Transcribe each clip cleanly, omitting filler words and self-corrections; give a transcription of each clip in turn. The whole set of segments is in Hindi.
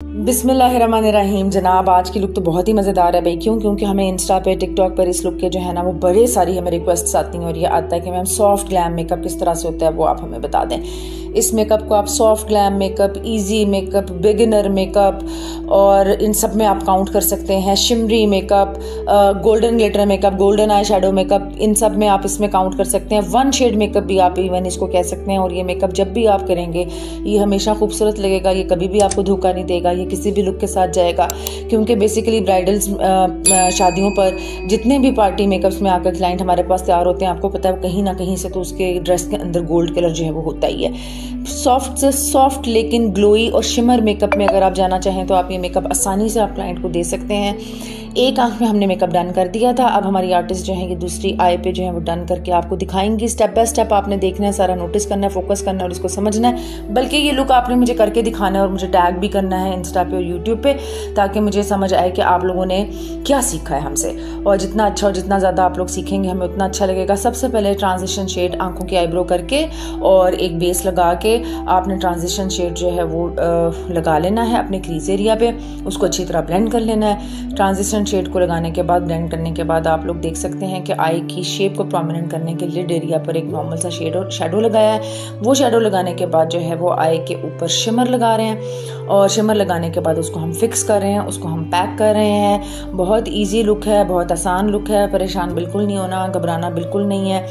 बिस्मिल्लाहिर्रहमानिर्रहीम। जनाब, आज की लुक तो बहुत ही मज़ेदार है भाई। क्योंकि हमें इंस्टा पे टिकटॉक पर इस लुक के जो है ना वो बड़े सारी हमें रिक्वेस्ट्स आती हैं और ये आता है कि मैम सॉफ्ट ग्लैम मेकअप किस तरह से होता है वो आप हमें बता दें। इस मेकअप को आप soft glam makeup, easy makeup, beginner makeup और इन सब में आप काउंट कर सकते हैं। Shimmery makeup, golden glitter makeup, golden eye shadow makeup, इन सब में आप इसमें काउंट कर सकते हैं। वन शेड मेकअप भी आप इवन इसको कह सकते हैं। और ये मेकअप जब भी आप करेंगे ये हमेशा खूबसूरत लगेगा, ये कभी भी आपको धोखा नहीं देगा, ये किसी भी लुक के साथ जाएगा। क्योंकि बेसिकली ब्राइडल्स शादियों पर जितने भी पार्टी मेकअप्स में आकर क्लाइंट हमारे पास तैयार होते हैं, आपको पता है कहीं ना कहीं से तो उसके ड्रेस के अंदर गोल्ड कलर जो है वो होता ही है। सॉफ्ट से सॉफ्ट लेकिन ग्लोई और शिमर मेकअप में अगर आप जाना चाहें तो आप ये मेकअप आसानी से आप क्लाइंट को दे सकते हैं। एक आंख में हमने मेकअप डन कर दिया था, अब हमारी आर्टिस्ट जो है ये दूसरी आई पे जो है वो डन करके आपको दिखाएंगी। स्टेप बाय स्टेप आपने देखना है, सारा नोटिस करना है, फोकस करना है और इसको समझना है। बल्कि ये लुक आपने मुझे करके दिखाना है और मुझे टैग भी करना है इंस्टा पे और यूट्यूब पे, ताकि मुझे समझ आए कि आप लोगों ने क्या सीखा है हमसे। और जितना अच्छा और जितना ज़्यादा आप लोग सीखेंगे हमें उतना अच्छा लगेगा। सबसे पहले ट्रांजिशन शेड आंखों की आईब्रो करके और एक बेस लगा के आपने ट्रांजिशन शेड जो है वो लगा लेना है अपने क्रीज एरिया पे, उसको अच्छी तरह ब्लेंड कर लेना है। ट्रांजिशन शेड को लगाने के बाद, ब्लेंड करने के बाद आप लोग देख सकते हैं कि आई की शेप को प्रोमिनेंट करने के लिड एरिया पर एक नॉर्मल सा शेडो लगाया है। वो शेडो लगाने के बाद जो है वो आई के ऊपर शिमर लगा रहे हैं और शिमर लगाने के बाद उसको हम फिक्स कर रहे हैं, उसको हम पैक कर रहे हैं। बहुत ईजी लुक है, बहुत आसान लुक है, परेशान बिल्कुल नहीं होना, घबराना बिल्कुल नहीं है।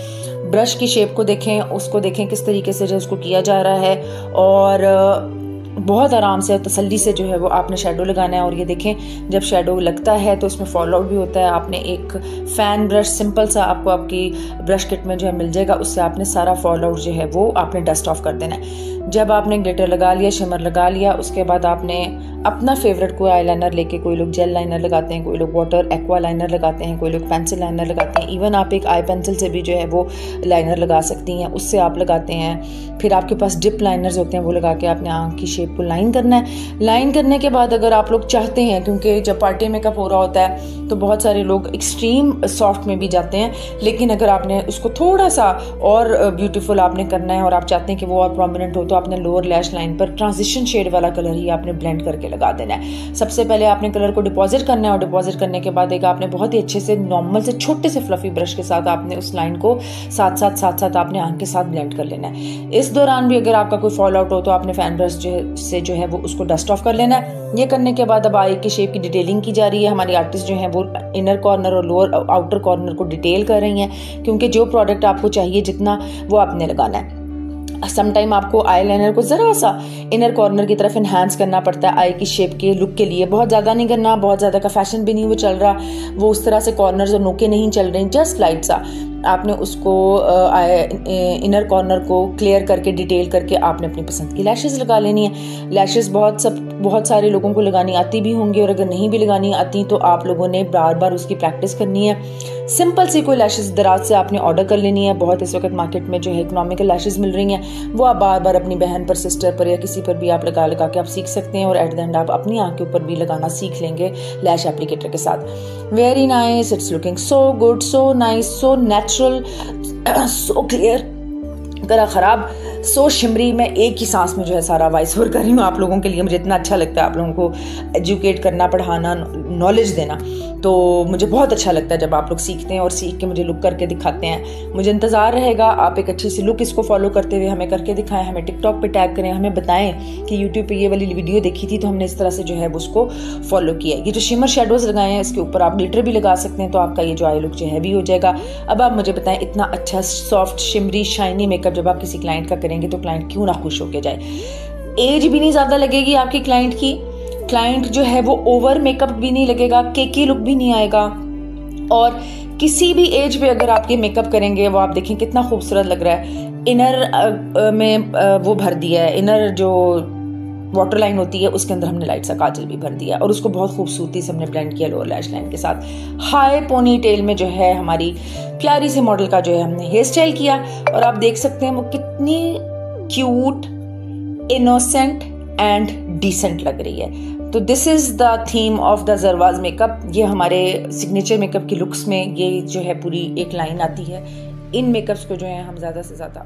ब्रश की शेप को देखें, उसको देखें किस तरीके से जो उसको किया जा रहा है और बहुत आराम से तसल्ली से जो है वो आपने शेडो लगाना है। और ये देखें जब शेडो लगता है तो उसमें फॉल आउट भी होता है। आपने एक फैन ब्रश सिंपल सा आपको आपकी ब्रश किट में जो है मिल जाएगा, उससे आपने सारा फॉल आउट जो है वो आपने डस्ट ऑफ कर देना है। जब आपने ग्लिटर लगा लिया, शिमर लगा लिया, उसके बाद आपने अपना फेवरेट कोई आईलाइनर लेके, कोई लोग जेल लाइनर लगाते हैं, कोई लोग वाटर एक्वा लाइनर लगाते हैं, कोई लोग पेंसिल लाइनर लगाते हैं। इवन आप एक आई पेंसिल से भी जो है वो लाइनर लगा सकती हैं, उससे आप लगाते हैं। फिर आपके पास डिप लाइनर्स होते हैं, वो लगा के आपने आँख की शेप को लाइन करना है। लाइन करने के बाद अगर आप लोग चाहते हैं, क्योंकि जब पार्टी मेकअप हो रहा होता है तो बहुत सारे लोग एक्सट्रीम सॉफ्ट में भी जाते हैं, लेकिन अगर आपने उसको थोड़ा सा और ब्यूटीफुल आपने करना है और आप चाहते हैं कि वो और प्रोमिनेंट हो, तो आपने लोअर लैश लाइन पर ट्रांजिशन शेड वाला कलर ही आपने ब्लेंड करके लगा देना है। सबसे पहले आपने कलर को डिपॉजिट करना है और डिपॉजिट करने के बाद एक आपने बहुत ही अच्छे से नॉर्मल से छोटे से फ्लफी ब्रश के साथ आपने उस लाइन को साथ साथ आपने आंख के साथ ब्लेंड कर लेना है। इस दौरान भी अगर आपका कोई फॉल आउट हो तो आपने फैन ब्रश से जो है वो उसको डस्ट ऑफ कर लेना है। ये करने के बाद अब आई की शेप की डिटेलिंग की जा रही है। हमारी आर्टिस्ट जो है वो इनर कॉर्नर और लोअर आउटर कॉर्नर को डिटेल कर रही हैं, क्योंकि जो प्रोडक्ट आपको चाहिए जितना वो आपने लगाना है। समटाइम आपको आई लाइनर को ज़रा सा इनर कॉर्नर की तरफ इन्हांस करना पड़ता है आई की शेप के लुक के लिए। बहुत ज़्यादा नहीं करना, बहुत ज़्यादा का फैशन भी नहीं वो चल रहा, वो उस तरह से कॉर्नर्स और नोके नहीं चल रहे, जस्ट लाइट सा आपने उसको इनर कॉर्नर को क्लियर करके डिटेल करके आपने अपनी पसंद की लैशेस लगा लेनी है। लैशेस बहुत सारे लोगों को लगानी आती भी होंगी और अगर नहीं भी लगानी आती तो आप लोगों ने बार बार उसकी प्रैक्टिस करनी है। सिंपल सी कोई लैशेस दराज से आपने ऑर्डर कर लेनी है। बहुत इस वक्त मार्केट में जो है इकोनॉमिकल लैशेस मिल रही हैं, वो आप बार बार अपनी बहन पर, सिस्टर पर या किसी पर भी आप लगा के आप सीख सकते हैं और एट द एंड आप अपनी आँख के ऊपर भी लगाना सीख लेंगे लैश एप्लीकेटर के साथ। Very nice, it's looking so good, so nice, so natural, so clear, करा खराब, सो शिमरी। मैं एक ही सांस में जो है सारा वॉइस ओवर कर रही हूँ आप लोगों के लिए। मुझे इतना अच्छा लगता है आप लोगों को एजुकेट करना, पढ़ाना, नॉलेज देना, तो मुझे बहुत अच्छा लगता है जब आप लोग सीखते हैं और सीख के मुझे लुक करके दिखाते हैं। मुझे इंतज़ार रहेगा आप एक अच्छी सी लुक इसको फॉलो करते हुए हमें करके दिखाएं, हमें टिकटॉक पे टैग करें, हमें बताएं कि यूट्यूब पे ये वाली वीडियो देखी थी तो हमने इस तरह से जो है उसको फॉलो किया। ये जो शिमर शेडोज़ लगाए हैं इसके ऊपर आप ग्लिटर भी लगा सकते हैं, तो आपका ये जो आई लुक जो है भी हो जाएगा। अब आप मुझे बताएं, इतना अच्छा सॉफ्ट शिमरी शाइनी मेकअप जब आप किसी क्लाइंट का करेंगे तो क्लाइंट क्यों ना खुश होके जाए। एज भी नहीं ज़्यादा लगेगी आपकी क्लाइंट की, क्लाइंट जो है वो ओवर मेकअप भी नहीं लगेगा, केकी लुक भी नहीं आएगा। और किसी भी एज पे अगर आप ये मेकअप करेंगे वो आप देखें कितना खूबसूरत लग रहा है। इनर में वो भर दिया है, इनर जो वाटर लाइन होती है उसके अंदर हमने लाइट सा काजल भी भर दिया और उसको बहुत खूबसूरती से हमने ब्लेंड किया लोअर लैश लाइन के साथ। हाई पोनी टेल में जो है हमारी प्यारी सी मॉडल का जो है हमने हेयर स्टाइल किया और आप देख सकते हैं वो कितनी क्यूट, इनोसेंट एंड डिसेंट लग रही है। तो this is the theme of the ज़रवाज़ मेकअप। ये हमारे सिग्नेचर मेकअप की लुक्स में ये जो है पूरी एक लाइन आती है। इन मेकअप्स को जो है हम ज़्यादा से ज़्यादा